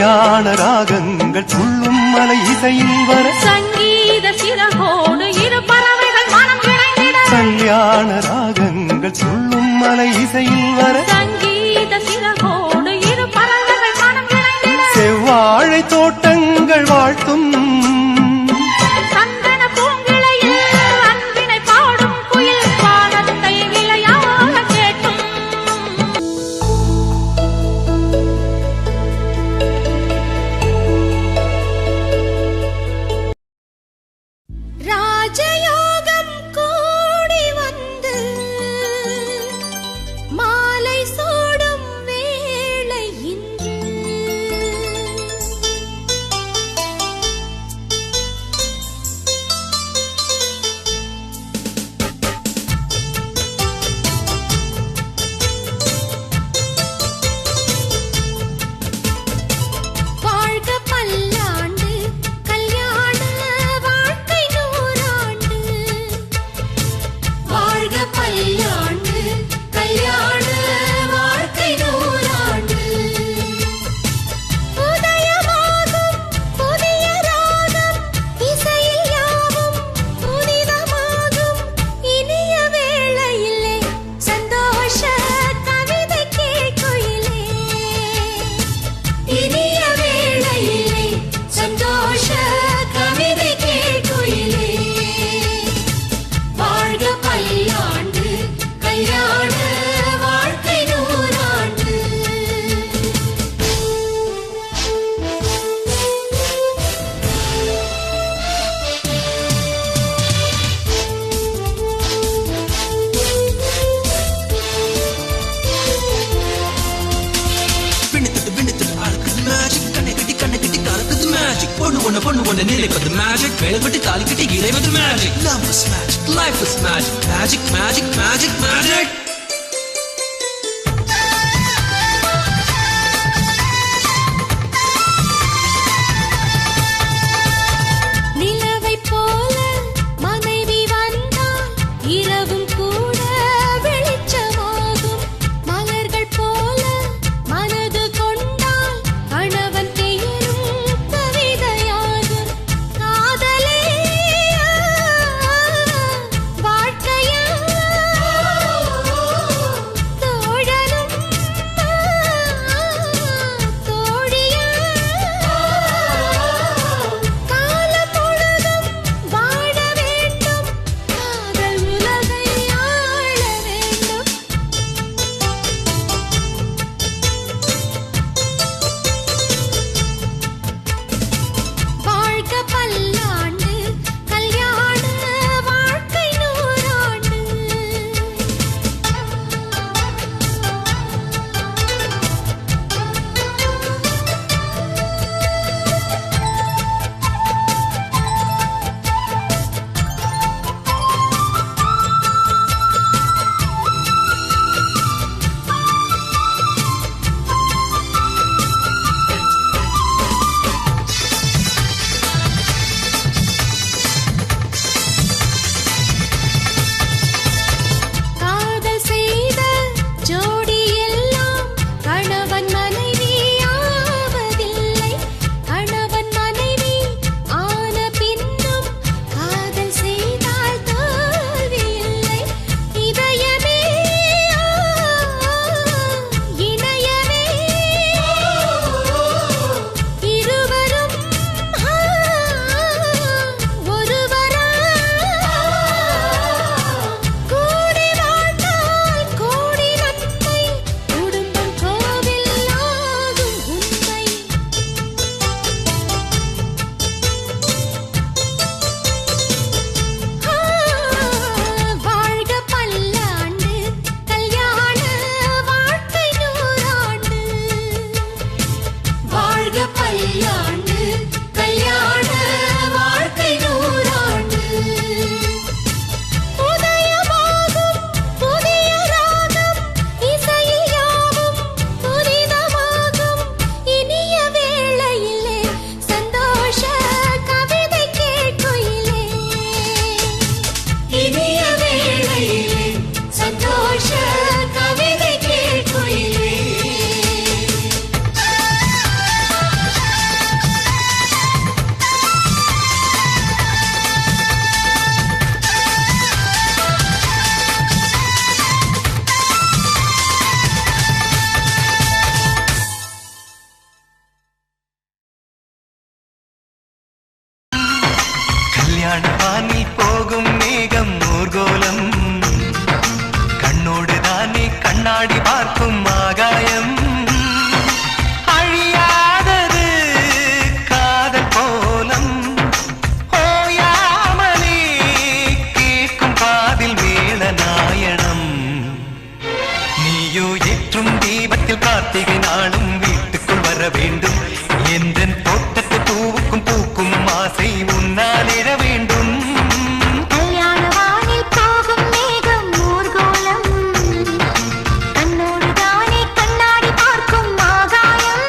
கல்யாண ராகங்கள் துள்ளும் மலை இசையில் வர சங்கீத சிறகோடு இரு பறவைகள் மனம் இணைந்திட கல்யாண ராகங்கள் துள்ளும் மலை இசையில் வர சங்கீத சிறகோடு இரு பறவைகள் மனம் இணைந்திட செவ்வாழை தோட்டங்கள் வாழ்த்தும் சந்தன பூங்கிளையில் அன்பினை பாடும் குயில் வானத்தை விளையாக கேட்டும் ராஜயோகம் கூடி வந்து மாலை சூடும் வேளை இன்று வாழ்க பல்லாண்டு கல்யாண வாழ்க்கை நூறாண்டு வாழ்க பல்லாண்டு கல்யாண வாழ்க்கை நூறாண்டு உதயமாகும் புதிய ராகம் இசையில் யாவும் புனிதமாகும் இனிய வேளையிலே சந்தோஷ கவிதை கேட்குயிலே இனிய வேளையிலே சந்தோஷ கவிதை கேட்குயிலே வாழ்க பல்லாண்டு கல்யாண வாழ்க்கை நூறாண்டு விண்ணித்துட்டு அழகுது மேஜிக் கண்ணை கட்டி கலக்குது மேஜிக் பொண்ணு ஒண்ணு நிலைப்பது மேஜிக் வேலை கட்டி தாலி கட்டி இறைவது magic love is magic life is magic magic magic magic magic நிலவை போல மனைவி வந்தால் இரவும் கூட வெளிச்சமாகும் மலர்கள் போல மனது கொண்டால் கணவன் பெயரும் கவிதையாகும் காதலே வாழ்க்கையா வேண்டும் எந்தன் தோட்டத்து பூவுக்கும் பூக்கும் ஆசை உன்னால் எழ வேண்டும் கல்யாண வானில் போகும் மேகம் ஊர்கோலம் கண்ணோடு தானே கண்ணாடி பார்க்கும் ஆகாயம்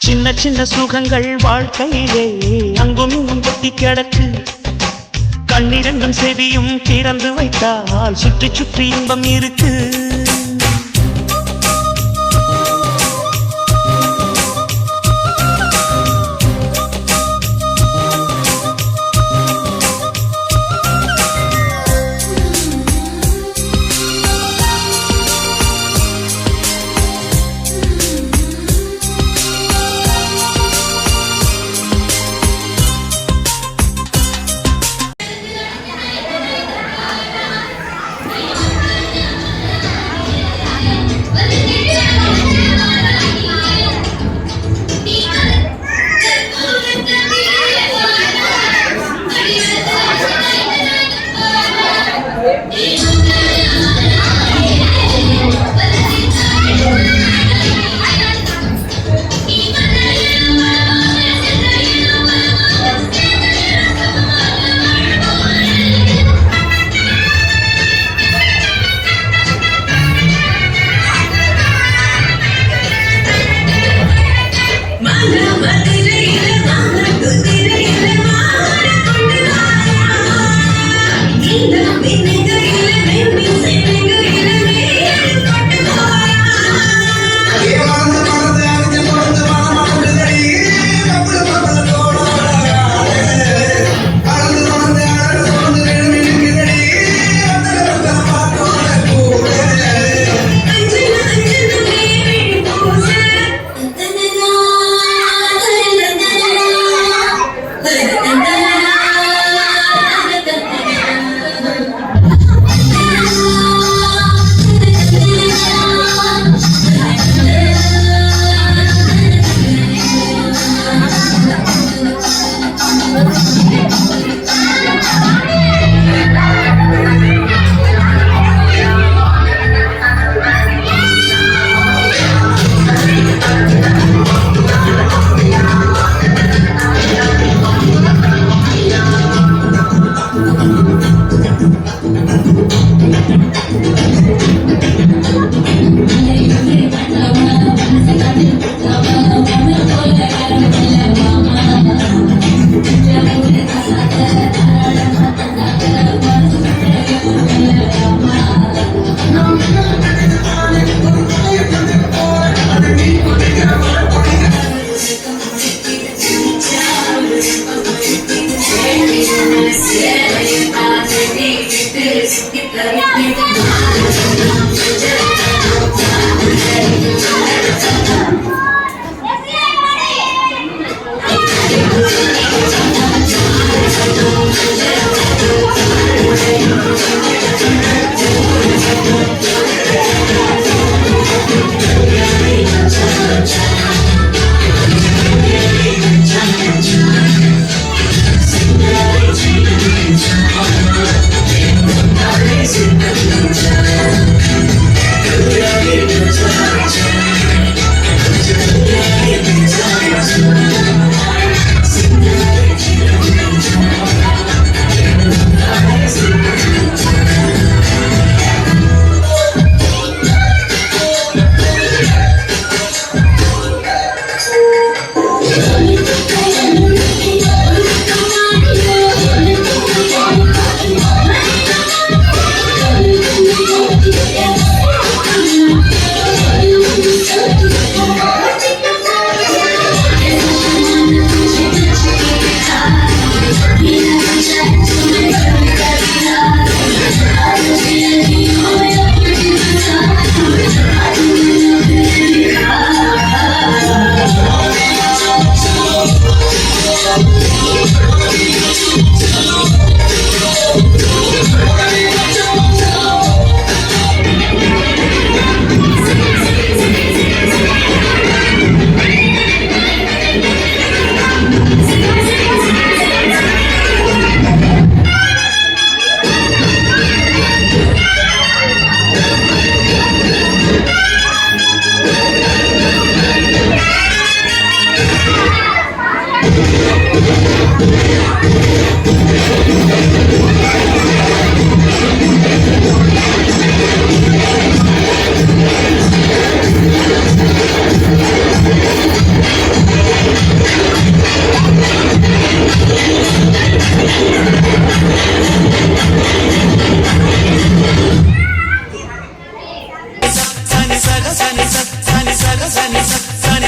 சின்ன சின்ன சுகங்கள் வாழ்க்கையிலே அங்கும் இங்கும் கொட்டி கிடக்கு. கண்ணிரண்டும் செவியும் திறந்து வைத்தால் சுற்றி சுற்றி இன்பம் இருக்கு.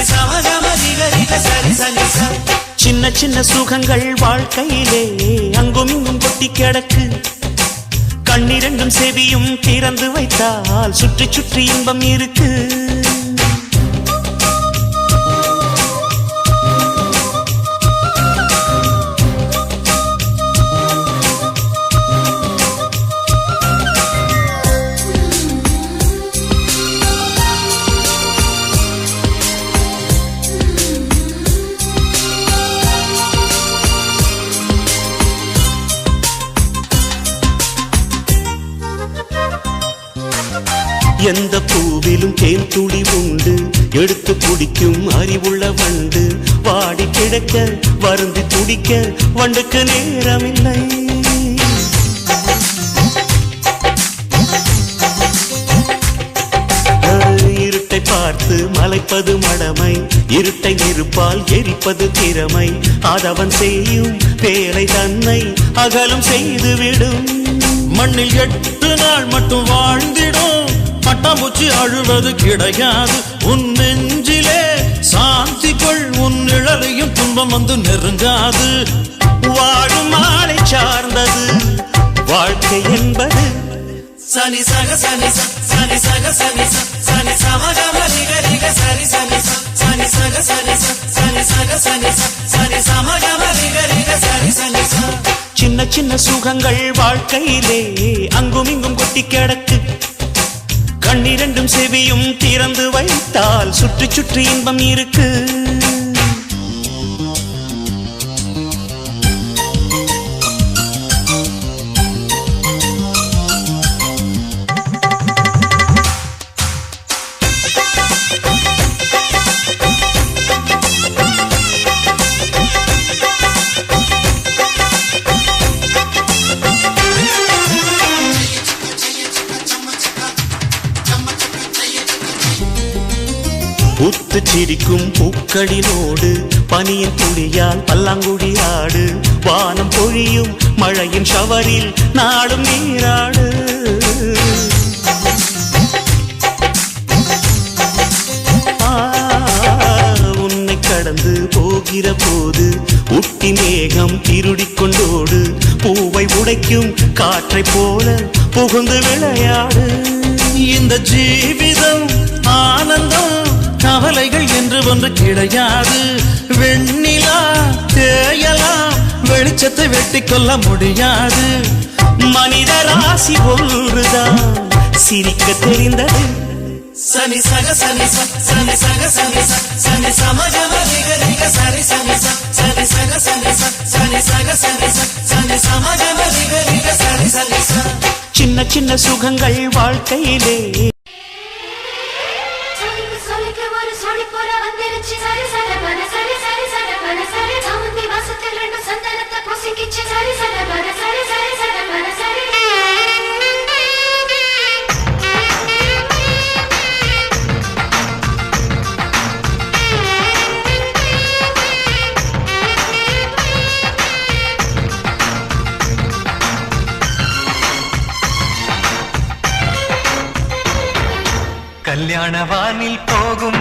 சனி சமகம நிகரிக சரி சனி ச சின்ன சின்ன சுகங்கள் வாழ்க்கையிலே அங்கும் இங்கும் கொட்டி கிடக்கு கண்ணிரண்டும் செவியும் திறந்து வைத்தால் சுற்றி சுற்றி இன்பம் இருக்கு எந்த பூவிலும் தேன் துளி உண்டு எடுத்து குடிக்கும் அறிவுள்ள வண்டு வாடி கிடக்க வருந்தி துடிக்க வண்டுக்கு நேரமில்லை இருட்டை பார்த்து மலைப்பது மடமை இருட்டை நெருப்பால் எரிப்பது திறமை அதவன் செய்யும் வேலை தன்னை அகலும் செய்துவிடும் மண்ணில் 8 நாள் மட்டும் வாழ்ந்திடும் பட்டாம்பூச்சி அழுவது கிடையாது உன் நெஞ்சிலே சாந்தி கொள் உன் நிழலையும் துன்பம் வந்து நெருங்காது வாழும் மாலை சார்ந்தது வாழ்க்கை என்பது சனி சக சனி ச சனி சக சனி ச சனி சமகம நிகரிக சரி சனி ச சனி சக சனி ச சனி சக சனி ச சனி சமகம நிகரிக சரி சனி ச சின்ன சின்ன சுகங்கள் வாழ்க்கையிலே அங்கும் இங்கும் கொட்டி கிடக்கு கண்ணிரண்டும் செவியும் திறந்து வைத்தால் சுற்றி சுற்றி இன்பம் இருக்கு பூத்து சிரிக்கும் பூக்களினோடு பனியின் துளியால் பல்லாங்குழி ஆடு வானம் பொழியும் மழையின் ஷவரில் நாடும் நீராடு உன்னை கடந்து போகிற போது உட்டி மேகம் திருடிக் கொண்டோடு பூவை உடைக்கும் காற்றை போல புகுந்து விளையாடு இந்த ஜீவிதம் ஆனந்தம் கவலைகள் என்று ஒன்று கிடையாது வெண்ணிலா தேயலாம் வெளிச்சத்தை வெட்டி கொள்ள முடியாது மனித ராசி ஒன்றுதான் சிரிக்க தெரிந்தது சனி சக சனி ச சனி சக சனி ச சனி சமகம நிகரிக சரி சனி ச சனி சக சனி ச சனி சக சனி ச சனி சமகம நிகரிக சரி சனி ச சின்ன சின்ன சுகங்கள் வாழ்க்கையிலே சொல்லிக்க ஒரு சொடி போல வந்துருச்சு சரி சரி பன சரி சரி சரி பன சரி சாமந்தி வாசத்தில் 2 சந்தனத்தை பொசிக்கிச்சு சரி சரி பன சரி சரி சரி பன சரி கல்யாண வானில் போகும்